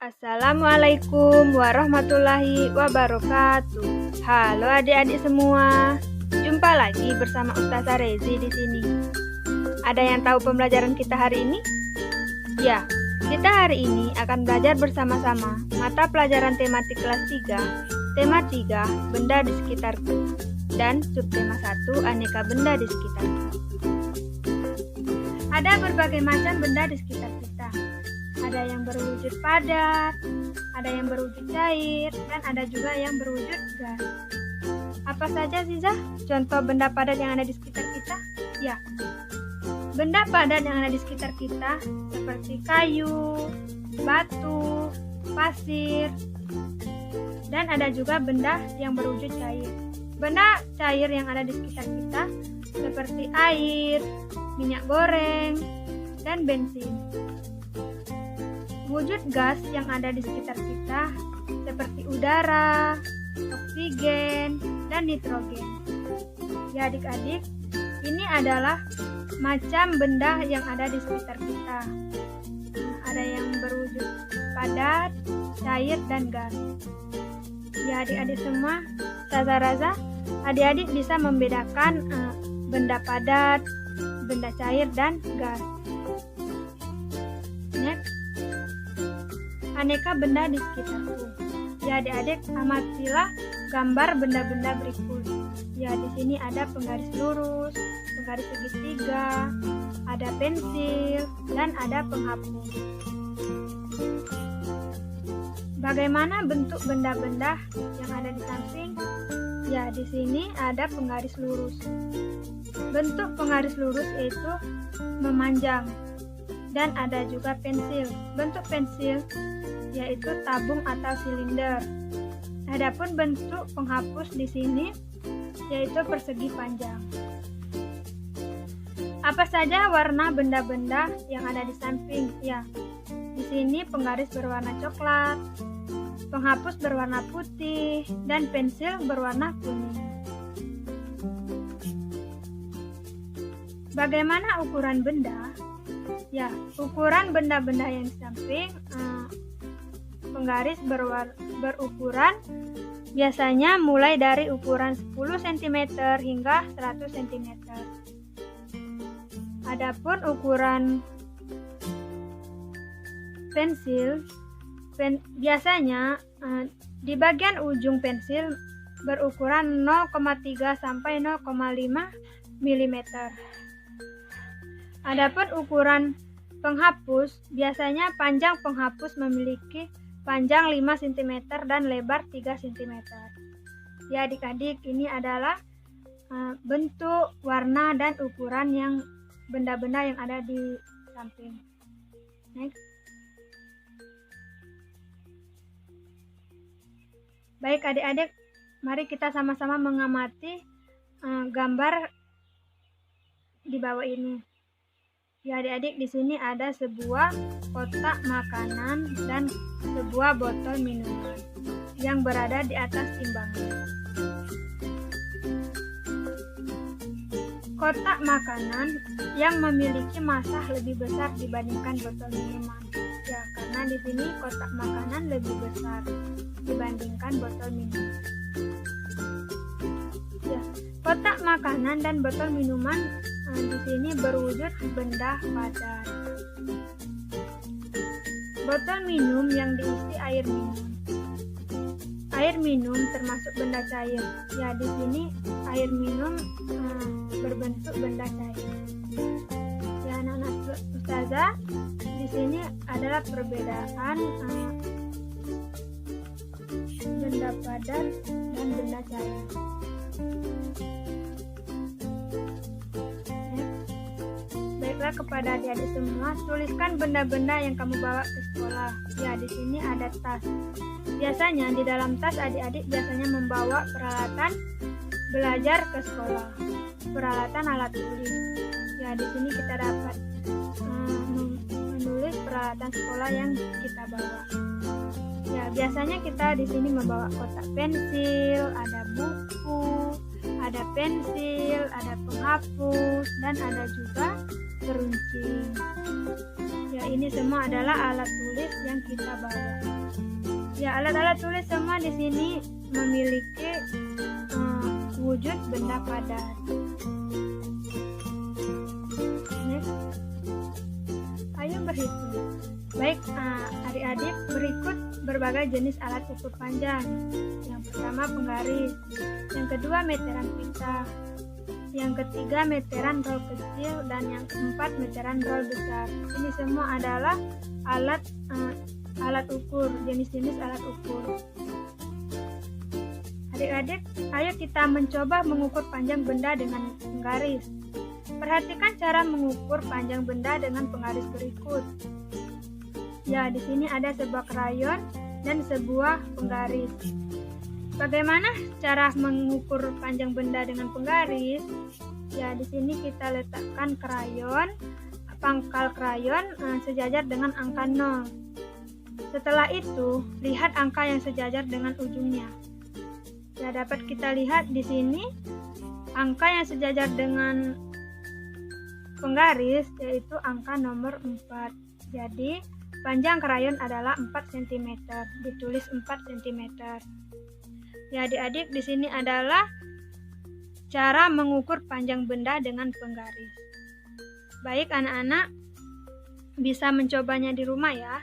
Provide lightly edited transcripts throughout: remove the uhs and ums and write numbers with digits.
Assalamualaikum warahmatullahi wabarakatuh. Halo adik-adik semua. Jumpa lagi bersama Ustazah Rezi di sini. Ada yang tahu pembelajaran kita hari ini? Ya, kita hari ini akan belajar bersama-sama mata pelajaran tematik kelas 3, tema 3, benda di sekitarku, dan subtema 1, aneka benda di sekitarku. Ada berbagai macam benda di sekitar kita. Ada yang berwujud padat, ada yang berwujud cair, dan ada juga yang berwujud gas. Apa saja sih, Zah, contoh benda padat yang ada di sekitar kita? Ya, benda padat yang ada di sekitar kita seperti kayu, batu, pasir, dan ada juga benda yang berwujud cair. Benda cair yang ada di sekitar kita seperti air, minyak goreng, dan bensin. Wujud gas yang ada di sekitar kita seperti udara, oksigen, dan nitrogen. Ya adik-adik, ini adalah macam benda yang ada di sekitar kita. Ada yang berwujud padat, cair, dan gas. Ya adik-adik semua, Raza, adik-adik bisa membedakan benda padat, benda cair, dan gas. Next, aneka benda di sekitarku. Ya adik-adik, amatilah gambar benda-benda berikut. Ya di sini ada penggaris lurus, penggaris segitiga, ada pensil, dan ada penghapus. Bagaimana bentuk benda-benda yang ada di samping? Ya di sini ada penggaris lurus. Bentuk penggaris lurus yaitu memanjang. Dan ada juga pensil. Bentuk pensil yaitu tabung atau silinder. Adapun bentuk penghapus di sini yaitu persegi panjang. Apa saja warna benda-benda yang ada di samping? Ya, di sini penggaris berwarna coklat, penghapus berwarna putih, dan pensil berwarna kuning. Bagaimana ukuran benda? Ya, ukuran benda-benda yang di samping penggaris berukuran biasanya mulai dari ukuran 10 cm hingga 100 cm. Adapun ukuran pensil biasanya di bagian ujung pensil berukuran 0,3 sampai 0,5 mm. Adapun ukuran penghapus, biasanya panjang penghapus memiliki panjang 5 cm dan lebar 3 cm. Ya adik-adik, ini adalah bentuk, warna, dan ukuran yang benda-benda yang ada di samping. Next. Baik adik-adik, mari kita sama-sama mengamati gambar di bawah ini. Ya adik-adik, di sini ada sebuah kotak makanan dan sebuah botol minuman yang berada di atas timbangan. Kotak makanan yang memiliki massa lebih besar dibandingkan botol minuman. Ya, karena di sini kotak makanan lebih besar dibandingkan botol minuman. Ya, kotak makanan dan botol minuman di sini berwujud benda padat. Botol minum yang diisi air minum. Air minum termasuk benda cair. Ya, di sini air minum berbentuk benda cair. Ya, anak-anak Ustazah, di sini adalah perbedaan benda padat dan benda cair. Baiklah, kepada adik-adik semua, tuliskan benda-benda yang kamu bawa ke sekolah. Ya, di sini ada tas. Biasanya di dalam tas adik-adik biasanya membawa peralatan belajar ke sekolah, peralatan alat tulis. Ya, di sini kita dapat menulis peralatan sekolah yang kita bawa. Ya, biasanya kita di sini membawa kotak pensil, ada buku, ada pensil, ada penghapus, dan ada juga peruncing. Ya, ini semua adalah alat tulis yang kita bawa. Ya, alat-alat tulis semua di sini memiliki wujud benda padat. Next. Ayo berhitung. Baik, adik-adik, berikut berbagai jenis alat ukur panjang. Yang pertama penggaris, yang kedua meteran pita, yang ketiga meteran roll kecil, dan yang keempat meteran roll besar. Ini semua adalah alat ukur, jenis-jenis alat ukur. Adik-adik, ayo kita mencoba mengukur panjang benda dengan penggaris. Perhatikan cara mengukur panjang benda dengan penggaris berikut. Ya, di sini ada sebuah krayon dan sebuah penggaris. Bagaimana cara mengukur panjang benda dengan penggaris? Ya, di sini kita letakkan krayon, pangkal krayon sejajar dengan angka 0. Setelah itu, lihat angka yang sejajar dengan ujungnya. Ya, dapat kita lihat di sini angka yang sejajar dengan penggaris yaitu angka nomor 4. Jadi, panjang krayon adalah 4 cm, ditulis 4 cm. Ya, adik-adik, di sini adalah cara mengukur panjang benda dengan penggaris. Baik, anak-anak bisa mencobanya di rumah ya.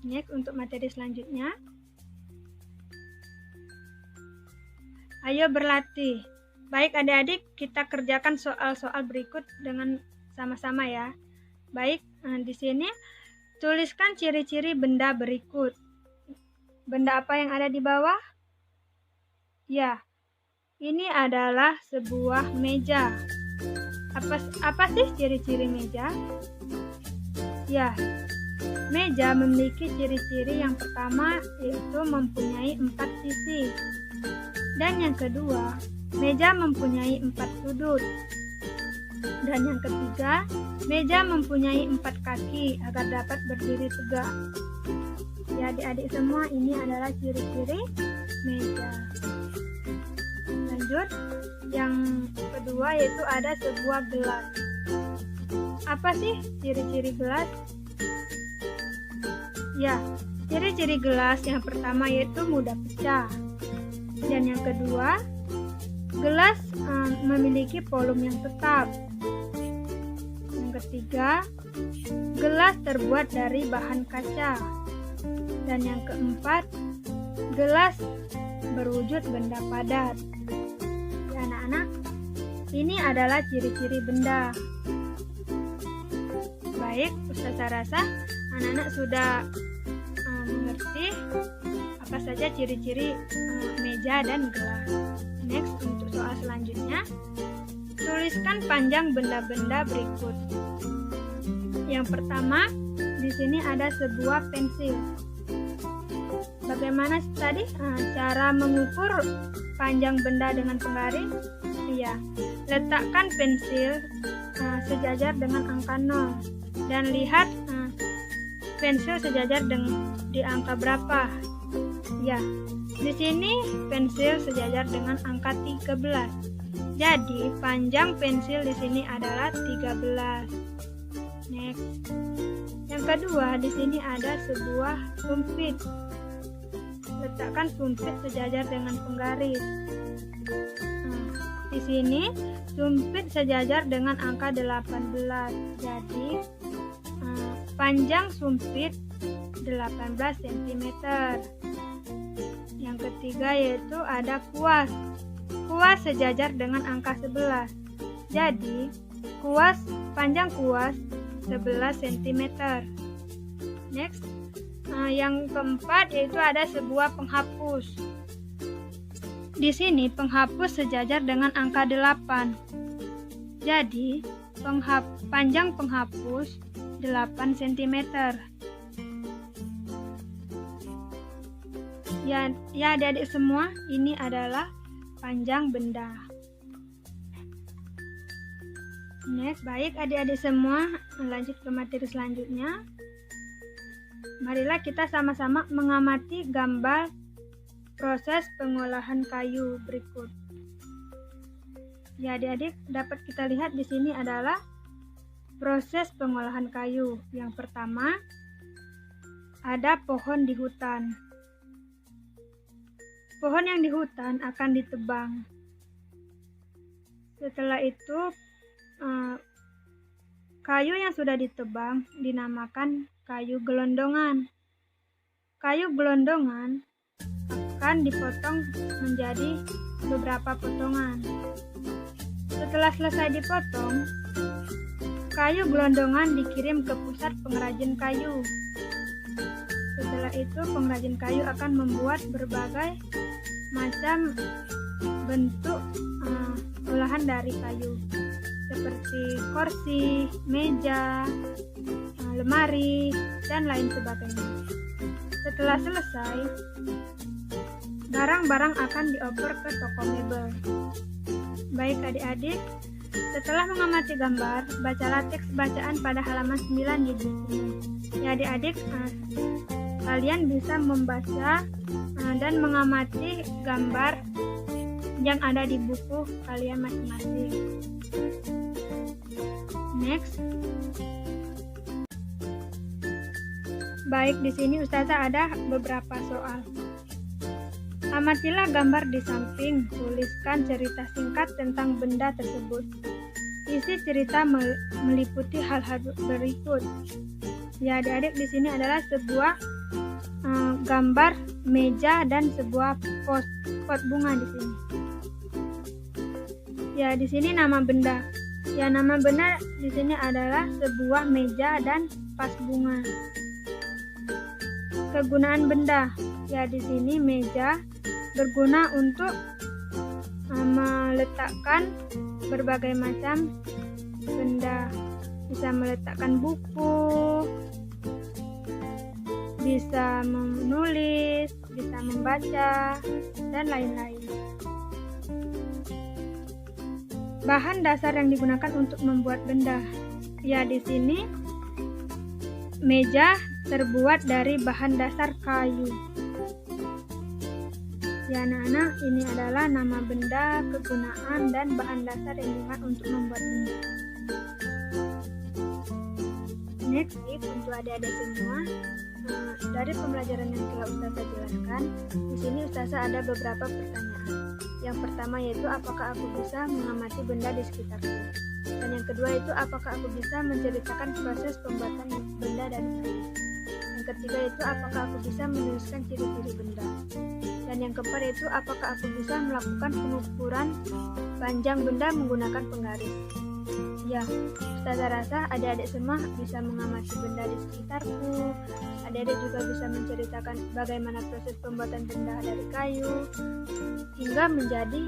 Next, untuk materi selanjutnya. Ayo berlatih. Baik, adik-adik, kita kerjakan soal-soal berikut dengan sama-sama ya. Baik, di sini tuliskan ciri-ciri benda berikut. Benda apa yang ada di bawah? Ya, ini adalah sebuah meja. Apa sih ciri-ciri meja? Ya, meja memiliki ciri-ciri yang pertama yaitu mempunyai 4 sisi. Dan yang kedua, meja mempunyai 4 sudut. Dan yang ketiga, meja mempunyai 4 kaki agar dapat berdiri tegak. Ya, adik-adik semua, ini adalah ciri-ciri meja. Lanjut, yang kedua yaitu ada sebuah gelas. Apa sih ciri-ciri gelas? Ya, ciri-ciri gelas yang pertama yaitu mudah pecah. Dan yang kedua, gelas memiliki volume yang tetap. Yang ketiga, gelas terbuat dari bahan kaca. Dan yang keempat, gelas berwujud benda padat. Ya, anak-anak, ini adalah ciri-ciri benda. Baik, Ustazah rasa anak-anak sudah mengerti apa saja ciri-ciri meja dan gelas. Next, untuk soal selanjutnya, tuliskan panjang benda-benda berikut. Yang pertama, di sini ada sebuah pensil. Bagaimana tadi cara mengukur panjang benda dengan penggaris? Iya, letakkan pensil sejajar dengan angka 0 dan lihat pensil sejajar di angka berapa. Ya, di sini pensil sejajar dengan angka 13. Jadi, panjang pensil di sini adalah 13. Next. Yang kedua, di sini ada sebuah sumpit. Letakkan sumpit sejajar dengan penggaris. Di sini sumpit sejajar dengan angka 18. Jadi, panjang sumpit 18 cm. Yang ketiga yaitu ada kuas. Kuas sejajar dengan angka 11. Jadi, panjang kuas 11 cm. Next. Yang keempat yaitu ada sebuah penghapus. Di sini penghapus sejajar dengan angka 8. Jadi, panjang penghapus 8 cm. Ya, adik-adik semua, ini adalah panjang benda. Next, baik adik-adik semua, lanjut ke materi selanjutnya. Marilah kita sama-sama mengamati gambar proses pengolahan kayu berikut. Ya, adik-adik dapat kita lihat di sini adalah Proses pengolahan kayu. Yang pertama, ada pohon di hutan. Pohon yang di hutan akan ditebang. Setelah itu, kayu yang sudah ditebang dinamakan kayu gelondongan. Kayu gelondongan akan dipotong menjadi beberapa potongan. Setelah selesai dipotong, kayu gelondongan dikirim ke pusat pengrajin kayu. Setelah itu, pengrajin kayu akan membuat berbagai macam bentuk olahan dari kayu, seperti kursi, meja, lemari, dan lain sebagainya. Setelah selesai, barang-barang akan dioper ke toko mebel. Baik adik-adik, setelah mengamati gambar, bacalah teks bacaan pada halaman 9 di buku. Ya adik-adik, kalian bisa membaca dan mengamati gambar yang ada di buku kalian masing-masing. Next. Baik, di sini Ustazah ada beberapa soal. Amatilah gambar di samping, tuliskan cerita singkat tentang benda tersebut. Isi cerita meliputi hal-hal berikut. Ya, adik-adik, di sini adalah sebuah gambar meja dan sebuah pot bunga di sini. Ya, di sini nama benda. Ya, nama benda di sini adalah sebuah meja dan vas bunga. Kegunaan benda. Ya, di sini meja berguna untuk meletakkan berbagai macam benda. Bisa meletakkan buku, bisa menulis, bisa membaca, dan lain-lain. Bahan dasar yang digunakan untuk membuat benda. Ya, di sini meja terbuat dari bahan dasar kayu. Ya anak-anak, ini adalah nama benda, kegunaan, dan bahan dasar yang digunakan untuk membuat benda. Next, untuk adik-adik semua, dari pembelajaran yang telah Ustazah jelaskan, di sini Ustazah ada beberapa pertanyaan. Yang pertama yaitu, apakah aku bisa mengamati benda di sekitarku? Dan yang kedua itu, apakah aku bisa menceritakan proses pembuatan benda dari kayu? Yang ketiga itu, apakah aku bisa menuliskan ciri-ciri benda? Dan yang keempat itu, apakah aku bisa melakukan pengukuran panjang benda menggunakan penggaris? Ya, Ustazah rasa adik-adik semua bisa mengamati benda di sekitarku. Adik-adik juga bisa menceritakan bagaimana proses pembuatan benda dari kayu hingga menjadi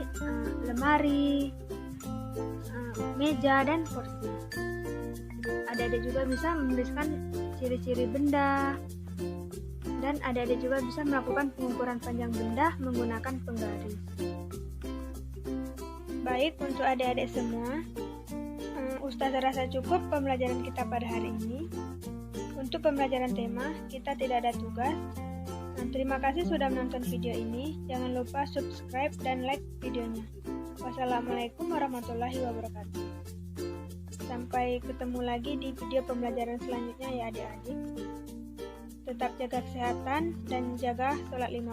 lemari, meja, dan kursi. Adik-adik juga bisa menuliskan ciri-ciri benda, dan adik-adik juga bisa melakukan pengukuran panjang benda menggunakan penggaris. Baik, untuk adik-adik semua, Ustazah rasa cukup pembelajaran kita pada hari ini. Untuk pembelajaran tema, kita tidak ada tugas. Terima kasih sudah menonton video ini. Jangan lupa subscribe dan like videonya. Wassalamualaikum warahmatullahi wabarakatuh. Sampai ketemu lagi di video pembelajaran selanjutnya ya adik-adik. Tetap jaga kesehatan dan jaga sholat 5